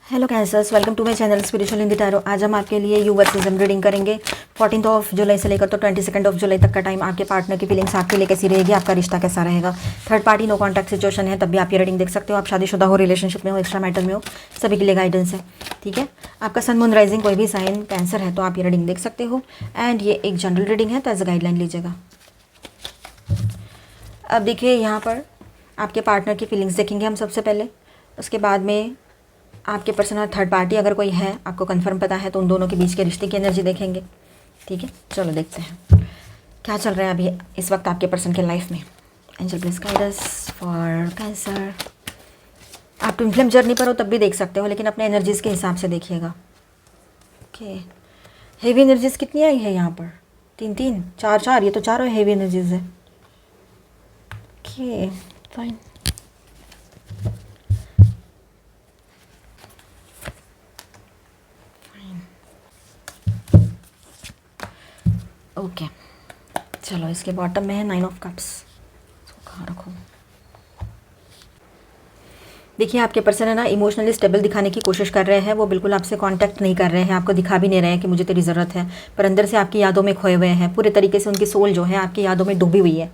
Hello Cancers, welcome to my channel spiritual in the tarot. आज हम आपके लिए यू वर्सेस एम रीडिंग करेंगे 14 जुलाई से लेकर तो 22 जुलाई तक का टाइम। आपके पार्टनर की फीलिंग्स आपके लिए कैसी रहेगी, आपका रिश्ता कैसा रहेगा। Third party no contact situation है तब भी आप ये रीडिंग देख सकते हो। आप शादीशुदा हो, रिलेशनशिप में हो, एक्स्ट्रा मैटर में हो, सभी के लिए गाइडेंस है। ठीक है, आपका सन मून राइजिंग कोई भी साइन कैंसर है तो आप ये रीडिंग देख सकते हो। एंड ये एक जनरल रीडिंग है तो एज अ गाइडलाइन लीजिएगा। अब देखिए यहाँ पर आपके पार्टनर की फीलिंग्स देखेंगे हम सबसे पहले। उसके बाद में आपके पर्सन और थर्ड पार्टी अगर कोई है, आपको कंफर्म पता है, तो उन दोनों के बीच के रिश्ते की एनर्जी देखेंगे। ठीक है, चलो देखते हैं क्या चल रहा है अभी इस वक्त आपके पर्सन के लाइफ में। Angel please guide us for cancer. आप ट्विन फ्लेम जर्नी पर हो तब भी देख सकते हो, लेकिन अपने एनर्जीज़ के हिसाब से देखिएगा। ओके, हेवी एनर्जीज़ कितनी आई है यहाँ पर? 3 3 4 4, ये तो चारों हेवी एनर्जीज़ है। Okay fine. ओके चलो, इसके बॉटम में है 9 ऑफ कप्स। कहाँ रखूँ? देखिए आपके पर्सन है ना, इमोशनली स्टेबल दिखाने की कोशिश कर रहे हैं। वो बिल्कुल आपसे कांटेक्ट नहीं कर रहे हैं, आपको दिखा भी नहीं रहे हैं कि मुझे तेरी ज़रूरत है, पर अंदर से आपकी यादों में खोए हुए हैं। पूरे तरीके से उनकी सोल जो है आपकी यादों में डूबी हुई है,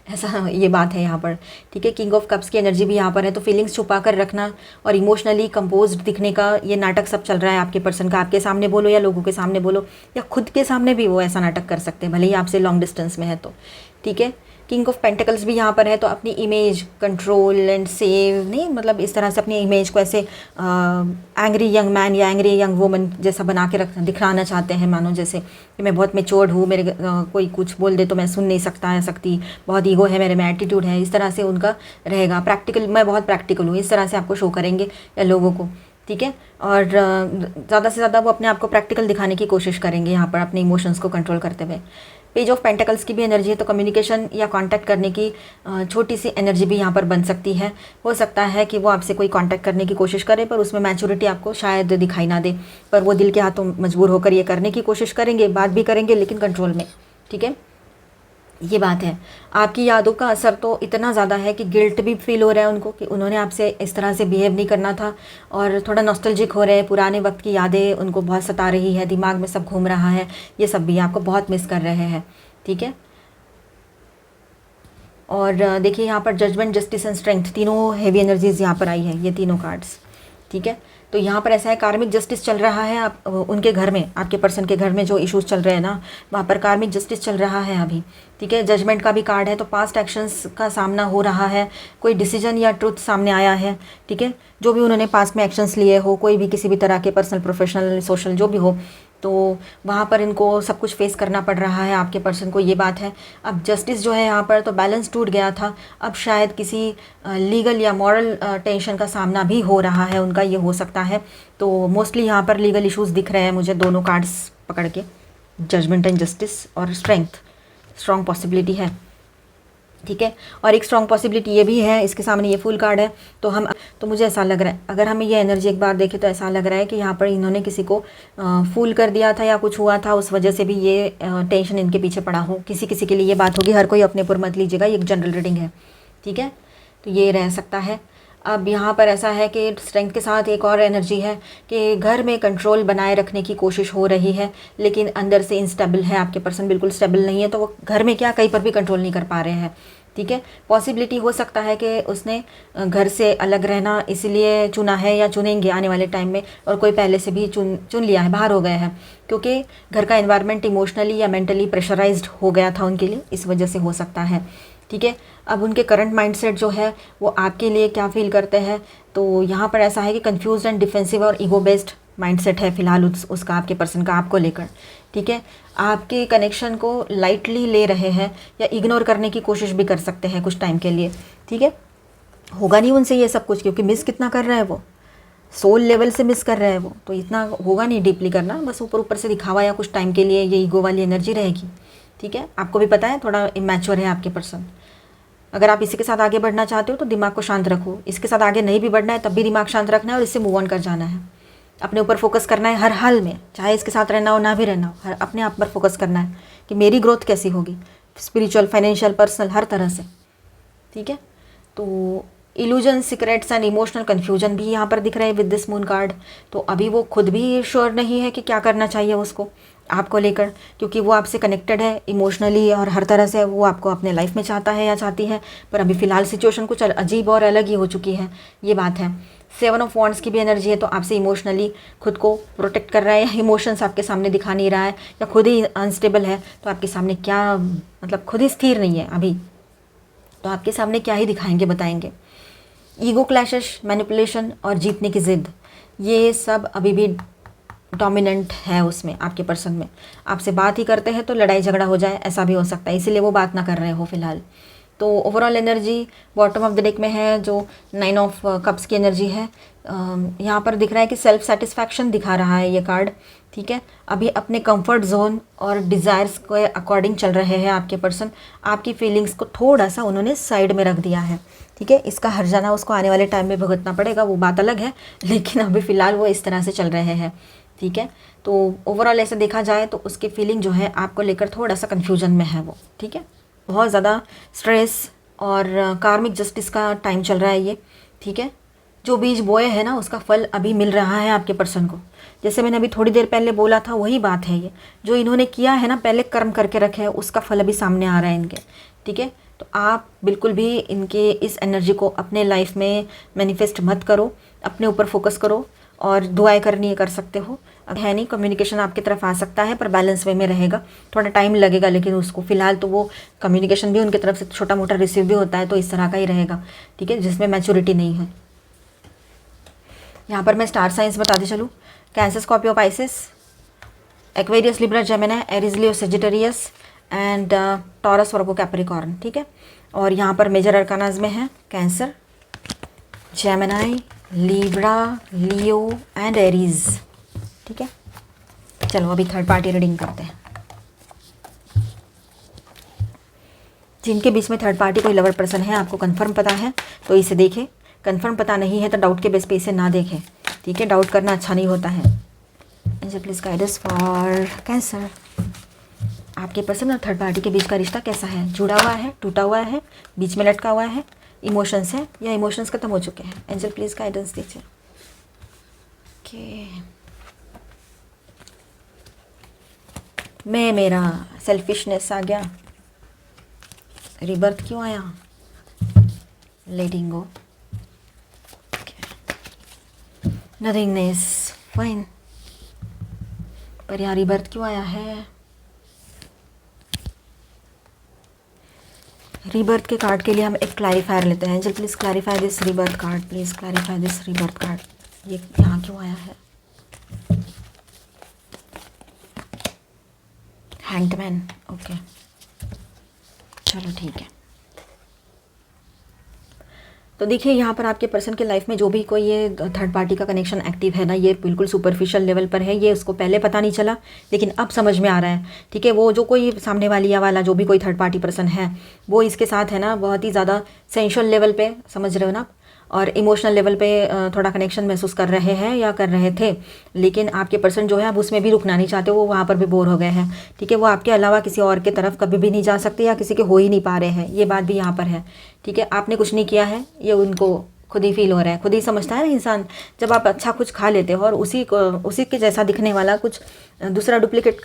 ऐसा ये बात है यहाँ पर। ठीक है, किंग ऑफ कप्स की एनर्जी भी यहाँ पर है। तो फीलिंग्स छुपा कर रखना और इमोशनली कंपोज्ड दिखने का ये नाटक सब चल रहा है आपके पर्सन का। आपके सामने बोलो या लोगों के सामने बोलो या खुद के सामने भी वो ऐसा नाटक कर सकते हैं, भले ही आपसे लॉन्ग डिस्टेंस में है तो। ठीक है, किंग ऑफ पेंटिकल्स भी यहाँ पर है। तो अपनी इमेज कंट्रोल एंड सेव नहीं, मतलब इस तरह से अपनी इमेज को ऐसे एंग्री यंग मैन या एंग्री यंग वुमन जैसा बना के रख दिखाना चाहते हैं, मानो जैसे कि मैं बहुत मेच्योर्ड हूँ, मेरे कोई कुछ बोल दे तो मैं सुन नहीं सकता या सकती, बहुत ईगो है मेरे में, एटीट्यूड है, इस तरह से उनका रहेगा। प्रैक्टिकल, मैं बहुत प्रैक्टिकल हूँ, इस तरह से आपको शो करेंगे या लोगों को। ठीक है, और ज़्यादा से ज़्यादा वो अपने आप को प्रैक्टिकल दिखाने की कोशिश करेंगे यहाँ पर, अपने इमोशंस को कंट्रोल करते हुए। पेज ऑफ पेंटिकल्स की भी एनर्जी है। तो कम्युनिकेशन या कांटेक्ट करने की छोटी सी एनर्जी भी यहाँ पर बन सकती है। हो सकता है कि वो आपसे कोई कांटेक्ट करने की कोशिश करे, पर उसमें मैच्योरिटी आपको शायद दिखाई ना दे, पर वो दिल के हाथों मजबूर होकर ये करने की कोशिश करेंगे, बात भी करेंगे लेकिन कंट्रोल में। ठीक है, ये बात है। आपकी यादों का असर तो इतना ज़्यादा है कि गिल्ट भी फील हो रहा है उनको कि उन्होंने आपसे इस तरह से बिहेव नहीं करना था, और थोड़ा नॉस्टैल्जिक हो रहे हैं, पुराने वक्त की यादें उनको बहुत सता रही है, दिमाग में सब घूम रहा है, ये सब भी आपको बहुत मिस कर रहे हैं। ठीक है, और देखिए यहाँ पर जजमेंट, जस्टिस एंड स्ट्रेंथ, तीनों हेवी एनर्जीज यहाँ पर आई है, ये तीनों कार्ड्स। ठीक है, तो यहाँ पर ऐसा है, कार्मिक जस्टिस चल रहा है आप उनके घर में, आपके पर्सन के घर में जो इश्यूज चल रहे हैं ना, वहाँ पर कार्मिक जस्टिस चल रहा है अभी। ठीक है, जजमेंट का भी कार्ड है। तो पास्ट एक्शंस का सामना हो रहा है, कोई डिसीजन या ट्रुथ सामने आया है। ठीक है, जो भी उन्होंने पास्ट में एक्शंस लिए हो, कोई भी किसी भी तरह के पर्सनल प्रोफेशनल सोशल जो भी हो, तो वहाँ पर इनको सब कुछ फेस करना पड़ रहा है आपके पर्सन को, ये बात है। अब जस्टिस जो है यहाँ पर, तो बैलेंस टूट गया था, अब शायद किसी लीगल या मॉरल टेंशन का सामना भी हो रहा है उनका, ये हो सकता है। तो मोस्टली यहाँ पर लीगल इश्यूज़ दिख रहे हैं मुझे, दोनों कार्ड्स पकड़ के, जजमेंट एंड जस्टिस और स्ट्रेंथ, स्ट्रॉन्ग पॉसिबिलिटी है। ठीक है, और एक स्ट्रॉन्ग पॉसिबिलिटी ये भी है, इसके सामने ये फुल कार्ड है। तो मुझे ऐसा लग रहा है, अगर हमें ये एनर्जी एक बार देखें तो ऐसा लग रहा है कि यहाँ पर इन्होंने किसी को फूल कर दिया था या कुछ हुआ था, उस वजह से भी ये टेंशन इनके पीछे पड़ा हो। किसी किसी के लिए ये बात होगी, हर कोई अपने ऊपर मत लीजिएगा, ये एक जनरल रीडिंग है। ठीक है, तो ये रह सकता है। अब यहाँ पर ऐसा है कि स्ट्रेंथ के साथ एक और एनर्जी है कि घर में कंट्रोल बनाए रखने की कोशिश हो रही है, लेकिन अंदर से इनस्टेबल है आपके पर्सन, बिल्कुल स्टेबल नहीं है। तो वो घर में क्या, कहीं पर भी कंट्रोल नहीं कर पा रहे हैं। ठीक है, पॉसिबिलिटी हो सकता है कि उसने घर से अलग रहना इसलिए चुना है या चुनेंगे आने वाले टाइम में, और कोई पहले से भी चुन लिया है, बाहर हो गए हैं, क्योंकि घर का एनवायरनमेंट इमोशनली या मेंटली प्रेशराइज्ड हो गया था उनके लिए, इस वजह से हो सकता है। ठीक है, अब उनके करंट माइंडसेट जो है वो आपके लिए क्या फील करते हैं, तो यहाँ पर ऐसा है कि कंफ्यूज एंड डिफेंसिव और ईगो बेस्ड माइंडसेट है फिलहाल उसका, आपके पर्सन का, आपको लेकर। ठीक है, आपके कनेक्शन को लाइटली ले रहे हैं या इग्नोर करने की कोशिश भी कर सकते हैं कुछ टाइम के लिए। ठीक है, होगा नहीं उनसे ये सब कुछ, क्योंकि मिस कितना कर रहा है वो, सोल लेवल से मिस कर रहा है वो, तो इतना होगा नहीं डीपली करना, बस ऊपर ऊपर से दिखावा या कुछ टाइम के लिए ये ईगो वाली एनर्जी रहेगी। ठीक है, आपको भी पता है थोड़ा इमैच्योर है आपके पर्सन। अगर आप इसी के साथ आगे बढ़ना चाहते हो तो दिमाग को शांत रखो, इसके साथ आगे नहीं भी बढ़ना है तब भी दिमाग शांत रखना है और इससे मूव ऑन कर जाना है। अपने ऊपर फोकस करना है हर हाल में, चाहे इसके साथ रहना हो ना भी रहना हो, हर अपने आप पर फोकस करना है कि मेरी ग्रोथ कैसी होगी, स्पिरिचुअल, फाइनेंशियल, पर्सनल, हर तरह से। ठीक है, तो illusion, secrets and emotional confusion भी यहाँ पर दिख रहा है विद दिस मून कार्ड। तो अभी वो खुद भी श्योर नहीं है कि क्या करना चाहिए उसको आपको लेकर, क्योंकि वो आपसे कनेक्टेड है इमोशनली और हर तरह से वो आपको अपने लाइफ में चाहता है या चाहती है, पर अभी फ़िलहाल सिचुएशन कुछ अजीब और अलग ही हो चुकी है, ये बात है। 7 ऑफ वॉन्ड्स की भी एनर्जी है, तो आपसे इमोशनली खुद को प्रोटेक्ट कर रहा है, या इमोशंस आपके सामने दिखा नहीं रहा है, या खुद ही अनस्टेबल है, तो आपके सामने क्या मतलब खुद ही स्थिर नहीं है अभी, तो आपके सामने क्या ही दिखाएंगे बताएंगे। ईगो क्लैशेस, मैनिपुलेशन और जीतने की ज़िद, ये सब अभी भी डोमिनेंट है उसमें, आपके पर्सन में। आपसे बात ही करते हैं तो लड़ाई झगड़ा हो जाए, ऐसा भी हो सकता है, इसीलिए वो बात ना कर रहे हो फ़िलहाल। तो overall energy bottom of the deck में है जो 9 ऑफ कप्स की एनर्जी है। यहाँ पर दिख रहा है कि सेल्फ सेटिस्फैक्शन दिखा रहा है ये कार्ड, ठीक है। अभी अपने कंफर्ट जोन और डिज़ायर्स के अकॉर्डिंग चल रहे हैं आपके पर्सन। आपकी फीलिंग्स को थोड़ा सा उन्होंने साइड में रख दिया है, ठीक है। इसका हर्जाना उसको आने वाले टाइम में भुगतना पड़ेगा, वो बात अलग है, लेकिन अभी फ़िलहाल वो इस तरह से चल रहे हैं, ठीक है। तो ओवरऑल ऐसे देखा जाए तो उसकी फीलिंग जो है आपको लेकर थोड़ा सा कन्फ्यूजन में है वो, ठीक है। बहुत ज़्यादा स्ट्रेस और कार्मिक जस्टिस का टाइम चल रहा है ये, ठीक है। जो बीज बोए है ना उसका फल अभी मिल रहा है आपके पर्सन को। जैसे मैंने अभी थोड़ी देर पहले बोला था वही बात है, ये जो इन्होंने किया है ना, पहले कर्म करके रखे हैं, उसका फल अभी सामने आ रहा है इनके, ठीक है। तो आप बिल्कुल भी इनके इस एनर्जी को अपने लाइफ में मैनिफेस्ट मत करो, अपने ऊपर फोकस करो, और दुआएं करनी है कर सकते हो। अब है नहीं, कम्युनिकेशन आपकी तरफ आ सकता है पर बैलेंस वे में रहेगा, थोड़ा टाइम लगेगा, लेकिन उसको फ़िलहाल तो वो कम्युनिकेशन भी उनकी तरफ से छोटा मोटा रिसीव भी होता है, तो इस तरह का ही रहेगा, ठीक है, जिसमें मैच्योरिटी नहीं है। यहाँ पर मैं स्टार साइंस बताते चलूँ, cancer, Scorpio, Pisces, Aquarius, Libra, Gemini, Aries, Leo, Sagittarius and taurus, Virgo, Capricorn, ठीक है। और यहाँ पर मेजर अरकानाज में है cancer, Gemini, Libra, Leo and Aries, ठीक है। चलो अभी थर्ड पार्टी रीडिंग करते हैं। जिनके बीच में थर्ड पार्टी कोई लवर पर्सन है, आपको कंफर्म पता है तो इसे देखें, कंफर्म पता नहीं है तो डाउट के बेस पे इसे ना देखें, ठीक है। डाउट करना अच्छा नहीं होता है। Angel please guide us for cancer. आपके पर्सन और थर्ड पार्टी के बीच का रिश्ता कैसा है? जुड़ा हुआ है, टूटा हुआ है, बीच में लटका हुआ है, इमोशंस है या इमोशंस खत्म हो चुके हैं? एंजल प्लीज गाइडेंस दीजिए। ओके, मैं मेरा सेल्फिशनेस आ गया, रिबर्थ क्यों आया, लेटिंग गो, नथिंगनेस, फाइन, पर यहाँ रिबर्थ क्यों आया है? रीबर्थ के कार्ड के लिए हम एक क्लैरिफायर लेते हैं। Angel please clarify this rebirth card, please clarify this rebirth card. ये यहाँ क्यों आया है? हैंगमैन, ओके, चलो ठीक है। तो देखिए यहाँ पर आपके पर्सन के लाइफ में जो भी कोई ये थर्ड पार्टी का कनेक्शन एक्टिव है ना, ये बिल्कुल सुपरफिशियल लेवल पर है। ये उसको पहले पता नहीं चला, लेकिन अब समझ में आ रहा है, ठीक है। वो जो कोई सामने वाली या वाला जो भी कोई थर्ड पार्टी पर्सन है, वो इसके साथ है ना बहुत ही ज़्यादा सेंशुअल लेवल पे, समझ रहे हो ना, और इमोशनल लेवल पे थोड़ा कनेक्शन महसूस कर रहे हैं या कर रहे थे। लेकिन आपके पर्सन जो है अब उसमें भी रुकना नहीं चाहते, वो वहाँ पर भी बोर हो गए हैं, ठीक है। वो आपके अलावा किसी और के तरफ कभी भी नहीं जा सकते या किसी के हो ही नहीं पा रहे हैं, ये बात भी यहाँ पर है, ठीक है। आपने कुछ नहीं किया है, ये उनको खुद ही फील हो रहा है, खुद ही समझता है ना इंसान। जब आप अच्छा कुछ खा लेते हो और उसी के जैसा दिखने वाला कुछ दूसरा डुप्लीकेट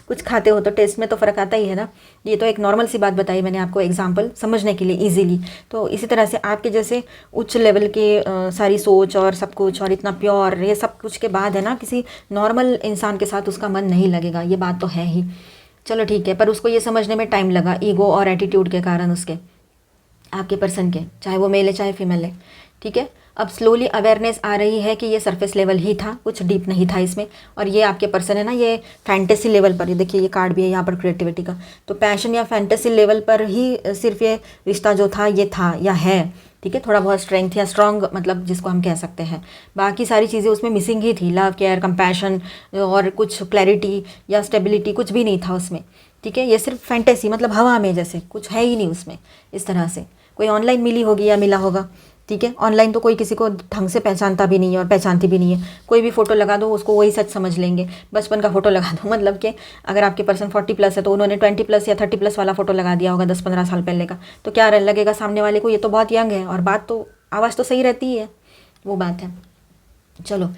कुछ खाते हो तो टेस्ट में तो फ़र्क आता ही है ना। ये तो एक नॉर्मल सी बात बताई मैंने आपको एग्जांपल समझने के लिए इजीली। तो इसी तरह से आपके जैसे उच्च लेवल के सारी सोच और सब कुछ और इतना प्योर ये सब कुछ के बाद है ना, किसी नॉर्मल इंसान के साथ उसका मन नहीं लगेगा, ये बात तो है ही। चलो ठीक है, पर उसको ये समझने में टाइम लगा, ईगो और एटीट्यूड के कारण उसके, आपके पर्सन के, चाहे वो मेल है चाहे फीमेल है, ठीक है। अब स्लोली अवेयरनेस आ रही है कि ये सरफेस लेवल ही था, कुछ डीप नहीं था इसमें। और ये आपके पर्सन है ना, ये फैंटेसी लेवल पर, ये देखिए ये कार्ड भी है यहाँ पर क्रिएटिविटी का, तो पैशन या फैंटेसी लेवल पर ही सिर्फ ये रिश्ता जो था ये था या है, ठीक है। थोड़ा बहुत स्ट्रेंथ या स्ट्रॉन्ग मतलब जिसको हम कह सकते हैं, बाकी सारी चीज़ें उसमें मिसिंग ही थी, लव, केयर, कंपैशन और कुछ क्लैरिटी या स्टेबिलिटी कुछ भी नहीं था उसमें, ठीक है। ये सिर्फ फैंटेसी मतलब हवा में जैसे कुछ है ही नहीं उसमें, इस तरह से। कोई ऑनलाइन मिली होगी या मिला होगा, ठीक है। ऑनलाइन तो कोई किसी को ढंग से पहचानता भी नहीं है और पहचानती भी नहीं है। कोई भी फ़ोटो लगा दो उसको वही सच समझ लेंगे। बचपन का फ़ोटो लगा दो, मतलब कि अगर आपके पर्सन 40+ है तो उन्होंने 20+ या 30+ वाला फ़ोटो लगा दिया होगा 10-15 साल पहले का, तो क्या लगेगा सामने वाले को, ये तो बहुत यंग है, और बात तो आवाज़ तो सही रहती है, वो बात है। चलो,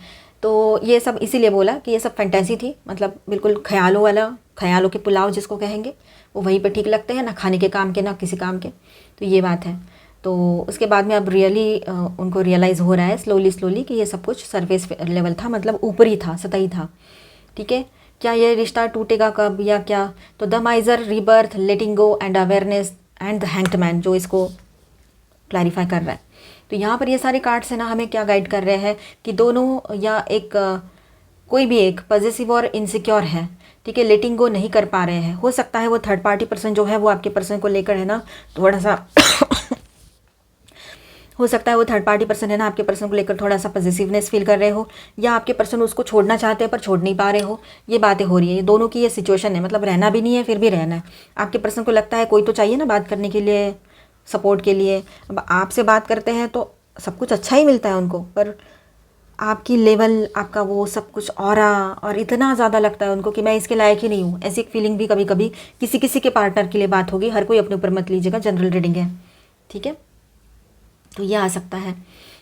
तो ये सब इसीलिए बोला कि ये सब फैंटेसी थी, मतलब बिल्कुल ख्यालों वाला, ख्यालों के पुलाव जिसको कहेंगे, वो वहीं पे ठीक लगते हैं, ना खाने के काम के ना किसी काम के। तो ये बात है। तो उसके बाद में अब रियली उनको रियलाइज़ हो रहा है स्लोली स्लोली कि ये सब कुछ सरफेस लेवल था, मतलब ऊपरी था, सतही था। ठीक है। क्या ये रिश्ता टूटेगा कब या क्या? तो the माइजर, rebirth, letting go and awareness and the hanged man, जो इसको क्लैरिफाई कर रहा है। तो यहाँ पर ये सारे कार्ड्स है ना हमें क्या गाइड कर रहे हैं कि दोनों या एक कोई भी एक पॉजिटिव और इनसिक्योर है। ठीक है, लेटिंग गो नहीं कर पा रहे हैं। हो सकता है वो थर्ड पार्टी पर्सन जो है वो आपके पर्सन को लेकर है ना थोड़ा सा हो सकता है वो थर्ड पार्टी पर्सन है ना आपके पर्सन को लेकर थोड़ा सा पॉजिटिवनेस फील कर रहे हो, या आपके पर्सन उसको छोड़ना चाहते हैं पर छोड़ नहीं पा रहे हो। ये बातें हो रही है, ये दोनों की ये सिचुएशन है, मतलब रहना भी नहीं है फिर भी रहना है। आपके पर्सन को लगता है कोई तो चाहिए ना बात करने के लिए, सपोर्ट के लिए। अब आपसे बात करते हैं तो सब कुछ अच्छा ही मिलता है उनको, पर आपकी लेवल, आपका वो सब कुछ ऑरा और इतना ज़्यादा लगता है उनको कि मैं इसके लायक ही नहीं हूँ। ऐसी फीलिंग भी कभी कभी किसी किसी के पार्टनर के लिए बात होगी, हर कोई अपने ऊपर मत लीजिएगा, जनरल रीडिंग है। ठीक है, तो ये आ सकता है।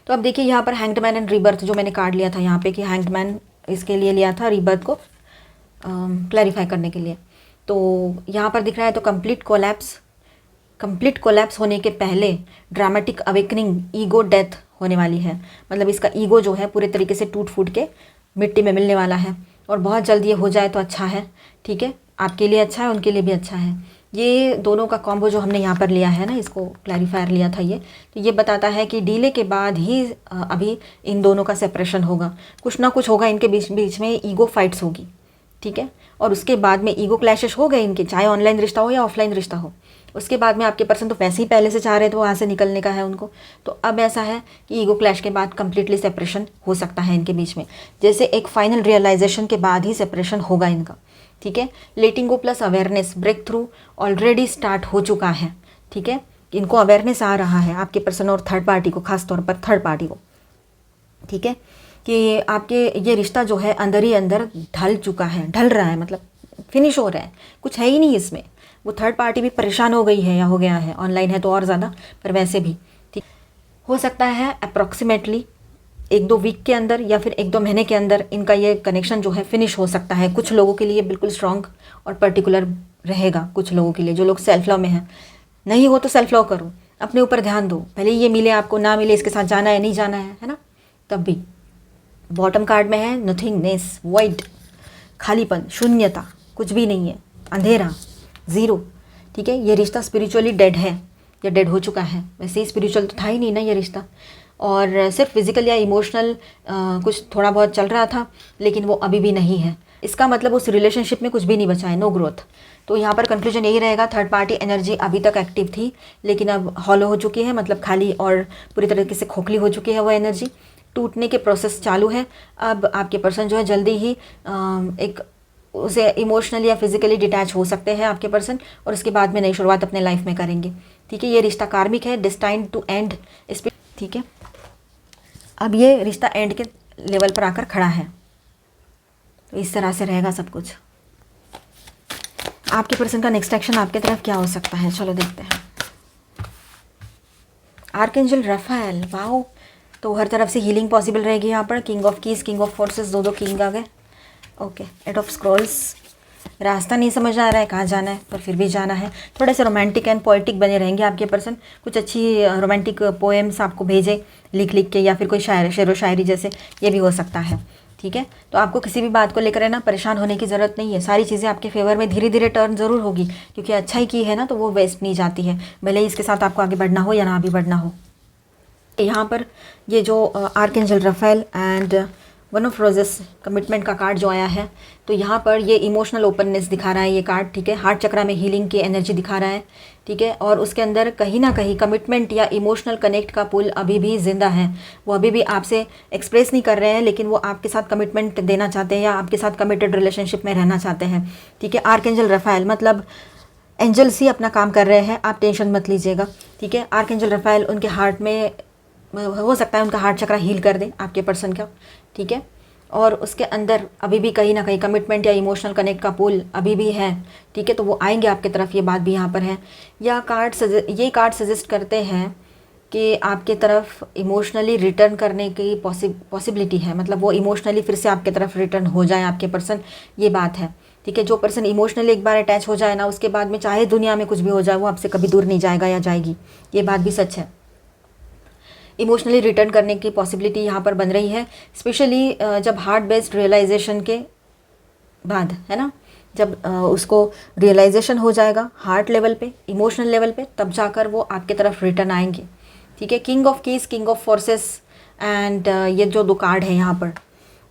तो अब देखिए यहाँ पर हैंग्ड मैन एंड रीबर्थ जो मैंने कार्ड लिया था यहाँ पे कि हैंग्ड मैन इसके लिए लिया था, रीबर्थ को क्लैरिफाई करने के लिए। तो यहाँ पर दिख रहा है तो कंप्लीट कोलैप्स होने के पहले ड्रामेटिक अवेकनिंग, ईगो डेथ होने वाली है। मतलब इसका ईगो जो है पूरे तरीके से टूट फूट के मिट्टी में मिलने वाला है, और बहुत जल्द ये हो जाए तो अच्छा है। ठीक है, आपके लिए अच्छा है, उनके लिए भी अच्छा है। ये दोनों का कॉम्बो जो हमने यहाँ पर लिया है ना, इसको क्लैरिफायर लिया था ये, तो ये बताता है कि डीले के बाद ही अभी इन दोनों का सेपरेशन होगा। कुछ ना कुछ होगा इनके बीच बीच में, ईगो फाइट्स होगी। ठीक है, और उसके बाद में ईगो क्लैशेस हो गए इनके, चाहे ऑनलाइन रिश्ता हो या ऑफलाइन रिश्ता हो। उसके बाद में आपके पर्सन तो वैसे ही पहले से चाह रहे थे वहाँ से निकलने का है उनको, तो अब ऐसा है कि ईगो क्लैश के बाद कंप्लीटली सेपरेशन हो सकता है इनके बीच में, जैसे एक फाइनल रियलाइजेशन के बाद ही सेपरेशन होगा इनका। ठीक है, letting go plus awareness, break through already start हो चुका है। ठीक है, इनको अवेयरनेस आ रहा है आपके पर्सन और थर्ड पार्टी को, खासतौर पर थर्ड पार्टी को। ठीक है, कि आपके ये रिश्ता जो है अंदर ही अंदर ढल चुका है, ढल रहा है, मतलब फिनिश हो रहा है, कुछ है ही नहीं इसमें। वो थर्ड पार्टी भी परेशान हो गई है या हो गया है, ऑनलाइन है तो और ज़्यादा, पर वैसे भी ठीक हो सकता है अप्रॉक्सीमेटली 1-2 वीक के अंदर या फिर 1-2 महीने के अंदर इनका ये कनेक्शन जो है फिनिश हो सकता है। कुछ लोगों के लिए बिल्कुल स्ट्रॉन्ग और पर्टिकुलर रहेगा, कुछ लोगों के लिए जो लोग सेल्फ लव में हैं। नहीं हो तो सेल्फ लव करो, अपने ऊपर ध्यान दो, भले ये मिले आपको ना मिले, इसके साथ जाना है नहीं जाना है ना। तब भी बॉटम कार्ड में है नथिंगनेस, वॉइड, खालीपन, शून्यता, कुछ भी नहीं है, अंधेरा, ज़ीरो। ठीक है, ये रिश्ता स्पिरिचुअली डेड है या डेड हो चुका है। वैसे ही स्पिरिचुअल तो था ही नहीं ना ये रिश्ता, और सिर्फ फिजिकल या इमोशनल कुछ थोड़ा बहुत चल रहा था, लेकिन वो अभी भी नहीं है। इसका मतलब उस रिलेशनशिप में कुछ भी नहीं बचा है, नो ग्रोथ। तो यहाँ पर कंक्लूजन यही रहेगा, थर्ड पार्टी एनर्जी अभी तक एक्टिव थी लेकिन अब हॉलो हो चुकी है, मतलब खाली और पूरी तरीके से खोखली हो चुकी है वो एनर्जी, टूटने के प्रोसेस चालू है। अब आपके पर्सन जो है जल्दी ही एक उसे इमोशनली या फिजिकली डिटैच हो सकते हैं आपके पर्सन, और उसके बाद में नई शुरुआत अपने लाइफ में करेंगे। ठीक है, ये रिश्ता कार्मिक है, डिस्टाइंड टू एंड इस पर। ठीक है, अब ये रिश्ता एंड के लेवल पर आकर खड़ा है, तो इस तरह से रहेगा सब कुछ। आपके पर्सन का नेक्स्ट एक्शन आपके तरफ क्या हो सकता है, चलो देखते हैं। आर्कएंजल रफाएल, वाओ, तो हर तरफ से हीलिंग पॉसिबल रहेगी यहाँ पर। King of keys, king of forces, दो किंग आ गए। ओके, 8 ऑफ स्क्रॉल्स, रास्ता नहीं समझ आ रहा है कहाँ जाना है, पर फिर भी जाना है। थोड़े से रोमांटिक एंड पोएटिक बने रहेंगे आपके पर्सन, कुछ अच्छी रोमांटिक पोएम्स आपको भेजे लिख लिख के, या फिर कोई शेरो शायरी जैसे, ये भी हो सकता है। ठीक है, तो आपको किसी भी बात को लेकर है ना परेशान होने की ज़रूरत नहीं है, सारी चीज़ें आपके फेवर में धीरे धीरे टर्न ज़रूर होगी, क्योंकि अच्छाई की है ना तो वो वेस्ट नहीं जाती है, भले ही इसके साथ आपको आगे बढ़ना हो या ना भी बढ़ना हो। यहाँ पर ये जो archangel Raphael and 1 of roses commitment का कार्ड जो आया है, तो यहाँ पर ये इमोशनल ओपननेस दिखा रहा है ये कार्ड। ठीक है, हार्ट चक्रा में हीलिंग की एनर्जी दिखा रहा है। ठीक है, और उसके अंदर कहीं ना कहीं कमिटमेंट या इमोशनल कनेक्ट का पुल अभी भी जिंदा है। वो अभी भी आपसे एक्सप्रेस नहीं कर रहे हैं, लेकिन वो आपके साथ कमिटमेंट देना चाहते हैं या आपके साथ कमिटेड रिलेशनशिप में रहना चाहते हैं। ठीक है, आर्कएंजल रफाएल मतलब एंजल्स ही अपना काम कर रहे हैं, आप टेंशन मत लीजिएगा। ठीक है, आर्कएंजल रफाएल उनके हार्ट में हो सकता है उनका हार्ट चक्र हील कर दे आपके पर्सन का, ठीक है। और उसके अंदर अभी भी कहीं ना कहीं कमिटमेंट या इमोशनल कनेक्ट का पुल अभी भी है, ठीक है। तो वो आएंगे आपके तरफ, ये बात भी यहाँ पर है। या ये कार्ड सजेस्ट करते हैं कि आपके तरफ इमोशनली रिटर्न करने की पॉसिबिलिटी है, मतलब वो इमोशनली फिर से आपके तरफ रिटर्न हो जाए आपके पर्सन, ये बात है, ठीक है। जो पर्सन इमोशनली एक बार अटैच हो जाए ना, उसके बाद में चाहे दुनिया में कुछ भी हो जाए वो आपसे कभी दूर नहीं जाएगा या जाएगी, ये बात भी सच है। इमोशनली रिटर्न करने की पॉसिबिलिटी यहाँ पर बन रही है, स्पेशली जब हार्ट बेस्ड रियलाइजेशन के बाद, है ना, जब उसको रियलाइजेशन हो जाएगा हार्ट लेवल पे, इमोशनल लेवल पे, तब जाकर वो आपके तरफ रिटर्न आएंगे, ठीक है। King of keys, king of forces and ये जो 2 कार्ड है यहाँ पर,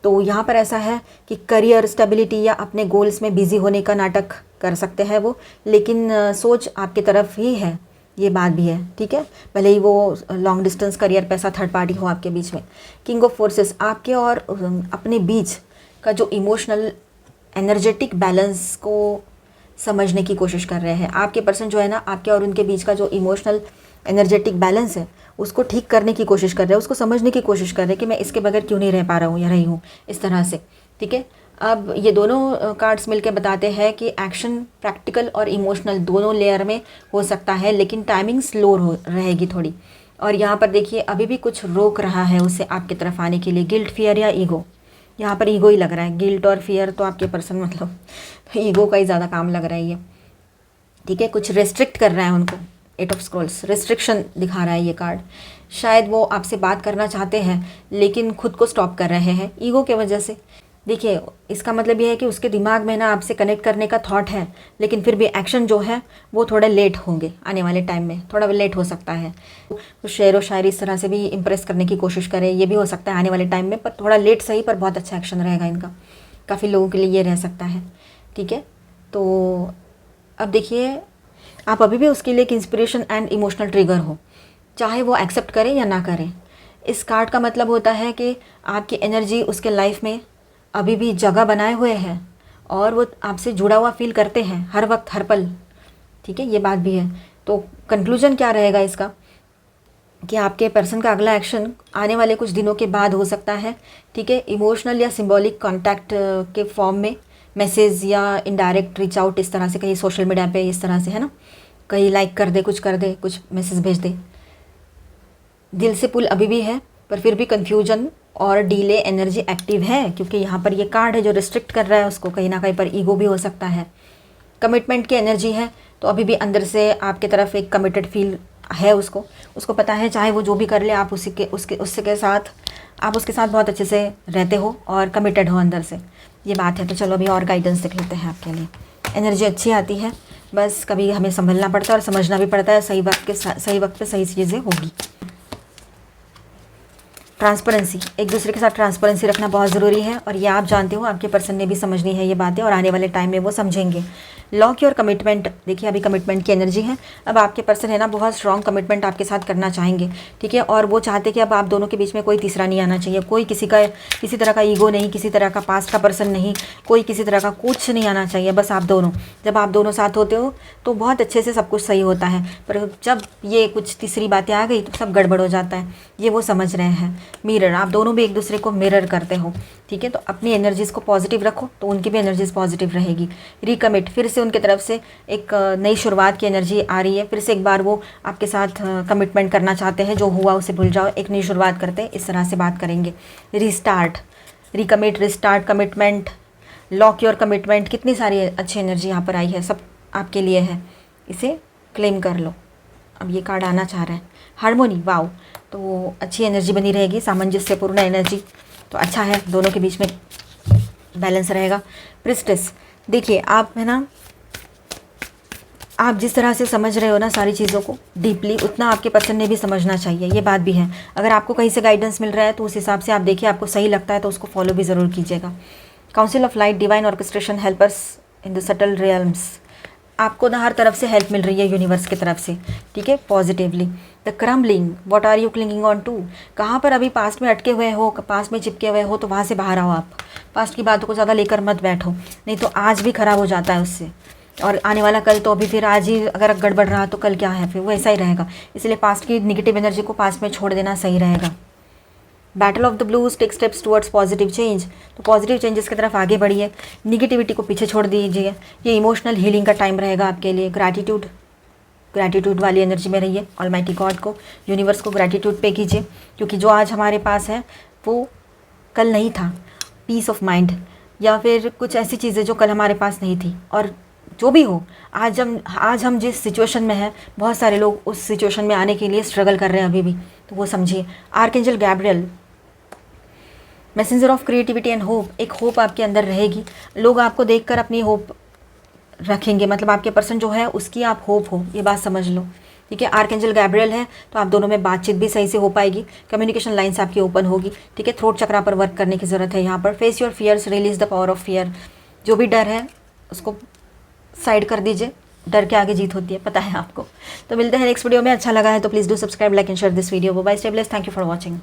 तो यहाँ पर ऐसा है कि करियर स्टेबिलिटी या अपने गोल्स में बिजी होने का नाटक कर सकते हैं वो, लेकिन सोच आपकी तरफ ही है, ये बात भी है, ठीक है। भले ही वो लॉन्ग डिस्टेंस करियर पैसा थर्ड पार्टी हो आपके बीच में। किंग ऑफ फोर्सेस आपके और अपने बीच का जो इमोशनल एनर्जेटिक बैलेंस को समझने की कोशिश कर रहे हैं। आपके पर्सन जो है ना, आपके और उनके बीच का जो इमोशनल एनर्जेटिक बैलेंस है उसको ठीक करने की कोशिश कर रहे हैं, उसको समझने की कोशिश कर रहे हैं कि मैं इसके बगैर क्यों नहीं रह पा रहा हूँ या रही हूँ, इस तरह से, ठीक है। अब ये दोनों कार्ड्स मिलके बताते हैं कि एक्शन प्रैक्टिकल और इमोशनल दोनों लेयर में हो सकता है, लेकिन टाइमिंग स्लो रहेगी थोड़ी। और यहाँ पर देखिए अभी भी कुछ रोक रहा है उसे आपकी तरफ आने के लिए, गिल्ट, फियर या ईगो। यहाँ पर ईगो ही लग रहा है, गिल्ट और फियर तो आपके पर्सन मतलब ईगो का ही ज़्यादा काम लग रहा है ये, ठीक है। कुछ रेस्ट्रिक्ट कर रहा है उनको, 8 ऑफ स्क्रॉल्स, रेस्ट्रिक्शन दिखा रहा है ये कार्ड। शायद वो आपसे बात करना चाहते हैं लेकिन खुद को स्टॉप कर रहे हैं ईगो के वजह से। देखिए इसका मतलब ये है कि उसके दिमाग में ना आपसे कनेक्ट करने का थॉट है, लेकिन फिर भी एक्शन जो है वो थोड़े लेट होंगे, आने वाले टाइम में थोड़ा लेट हो सकता है। तो शेर व शायरी इस तरह से भी इम्प्रेस करने की कोशिश करें, ये भी हो सकता है आने वाले टाइम में, पर थोड़ा लेट सही, पर बहुत अच्छा एक्शन रहेगा इनका, काफ़ी लोगों के लिए ये रह सकता है, ठीक है। तो अब देखिए आप अभी भी उसके लिए एक इंस्पिरेशन एंड इमोशनल ट्रिगर हो, चाहे वो एक्सेप्ट करें या ना करें। इस कार्ड का मतलब होता है कि आपकी एनर्जी उसके लाइफ में अभी भी जगह बनाए हुए है और वो आपसे जुड़ा हुआ फील करते हैं हर वक्त हर पल, ठीक है, ये बात भी है। तो कंक्लूजन क्या रहेगा इसका कि आपके पर्सन का अगला एक्शन आने वाले कुछ दिनों के बाद हो सकता है, ठीक है। इमोशनल या सिंबॉलिक कांटेक्ट के फॉर्म में मैसेज या इनडायरेक्ट रीच आउट, इस तरह से कहीं सोशल मीडिया पे इस तरह से, है ना, कहीं लाइक कर दे, कुछ कर दे, कुछ मैसेज भेज दे। दिल से पुल अभी भी है, पर फिर भी कन्फ्यूजन और डीले एनर्जी एक्टिव है, क्योंकि यहाँ पर ये कार्ड है जो रिस्ट्रिक्ट कर रहा है उसको, कहीं ना कहीं पर ईगो भी हो सकता है। कमिटमेंट की एनर्जी है, तो अभी भी अंदर से आपके तरफ एक कमिटेड फील है उसको पता है चाहे वो जो भी कर ले आप उसके साथ बहुत अच्छे से रहते हो और कमिटेड हो अंदर से, ये बात है। तो चलो अभी और गाइडेंस देख लेते हैं आपके लिए। एनर्जी अच्छी आती है, बस कभी हमें संभलना पड़ता है और समझना भी पड़ता है, सही वक्त पे सही चीज़ें होगी। ट्रांसपेरेंसी, एक दूसरे के साथ ट्रांसपेरेंसी रखना बहुत ज़रूरी है, और ये आप जानते हो, आपके पर्सन ने भी समझनी है ये बातें, और आने वाले टाइम में वो समझेंगे। लॉक योर कमिटमेंट, देखिए अभी कमिटमेंट की एनर्जी है। अब आपके पर्सन है ना बहुत स्ट्रॉन्ग कमिटमेंट आपके साथ करना चाहेंगे, ठीक है, और वो चाहते कि अब आप दोनों के बीच में कोई तीसरा नहीं आना चाहिए, कोई किसी तरह का ईगो नहीं, किसी तरह का पास्ट का पर्सन नहीं, कोई किसी तरह का कुछ नहीं आना चाहिए, बस आप दोनों। जब आप दोनों साथ होते हो तो बहुत अच्छे से सब कुछ सही होता है, पर जब ये कुछ तीसरी बातें आ गई तो सब गड़बड़ हो जाता है, ये वो समझ रहे हैं। मिरर, आप दोनों भी एक दूसरे को मिरर करते हो, ठीक है, तो अपनी एनर्जीज़ को पॉजिटिव रखो तो उनकी भी एनर्जीज़ पॉजिटिव रहेगी। रिकमिट, फिर से उनके तरफ से एक नई शुरुआत की एनर्जी आ रही है, फिर से एक बार वो आपके साथ कमिटमेंट करना चाहते हैं, जो हुआ उसे भूल जाओ, एक नई शुरुआत करते हैं, इस तरह से बात करेंगे। Restart, recommit, restart, commitment, lock your commitment, कितनी सारी अच्छी एनर्जी यहाँ पर आई है, सब आपके लिए है, इसे क्लेम कर लो। अब ये कार्ड आना चाह रहा है हार्मोनी, वाओ, तो अच्छी एनर्जी बनी रहेगी, सामंजस्यपूर्ण एनर्जी, तो अच्छा है, दोनों के बीच में बैलेंस रहेगा। प्रिस्टेस, देखिए आप है ना, आप जिस तरह से समझ रहे हो ना सारी चीज़ों को डीपली, उतना आपके पर्सन ने भी समझना चाहिए, ये बात भी है। अगर आपको कहीं से गाइडेंस मिल रहा है तो उस हिसाब से आप देखिए, आपको सही लगता है तो उसको फॉलो भी ज़रूर कीजिएगा। Council of light, divine orchestration, helpers in the subtle realms, आपको ना हर तरफ से हेल्प मिल रही है यूनिवर्स की तरफ से, ठीक है, positively. The crumbling, what are you clinging on to, कहाँ पर अभी पास्ट में अटके हुए हो, पास्ट में चिपके हुए हो, तो वहाँ से बाहर आओ। आप पास्ट की बातों को ज़्यादा लेकर मत बैठो, नहीं तो आज भी ख़राब हो जाता है उससे, और आने वाला कल तो अभी फिर आज ही अगर गड़बड़ रहा तो कल क्या है, फिर वो ऐसा ही रहेगा। इसलिए पास्ट की निगेटिव एनर्जी को पास्ट में छोड़ देना सही रहेगा। Battle of the blues, take steps towards positive change. तो पॉजिटिव चेंजेस की तरफ आगे बढ़िए, निगेटिविटी को पीछे छोड़ दीजिए। ये इमोशनल हीलिंग का टाइम रहेगा आपके लिए। ग्रैटिट्यूड वाली एनर्जी में रहिए। ऑलमाइटी गॉड को, यूनिवर्स को ग्रैटिट्यूड पे कीजिए, क्योंकि जो आज हमारे पास है वो कल नहीं था। पीस ऑफ माइंड या फिर कुछ ऐसी चीज़ें जो कल हमारे पास नहीं थी। और जो भी हो, आज हम जिस सिचुएशन में हैं, बहुत सारे लोग उस सिचुएशन में आने के लिए स्ट्रगल कर रहे हैं अभी भी, तो वो समझिए। Archangel Gabriel, messenger of creativity and hope. एक होप आपके अंदर रहेगी, लोग आपको देखकर अपनी होप रखेंगे, मतलब आपके पर्सन जो है उसकी आप होप हो, ये बात समझ लो, ठीक है। आर्कएंजल गैब्रियल है तो आप दोनों में बातचीत भी सही से हो पाएगी, कम्युनिकेशन लाइन्स आपकी ओपन होगी, ठीक है। थ्रोट चक्रा पर वर्क करने की ज़रूरत है यहाँ पर। Face your fears, release the power of fear. जो भी डर है उसको साइड कर दीजिए, डर के आगे जीत होती है, पता है आपको। तो मिलते हैं नेक्स्ट वीडियो में। अच्छा लगा है तो please do subscribe, like and share this video. Bye, stay blessed, thank you for watching.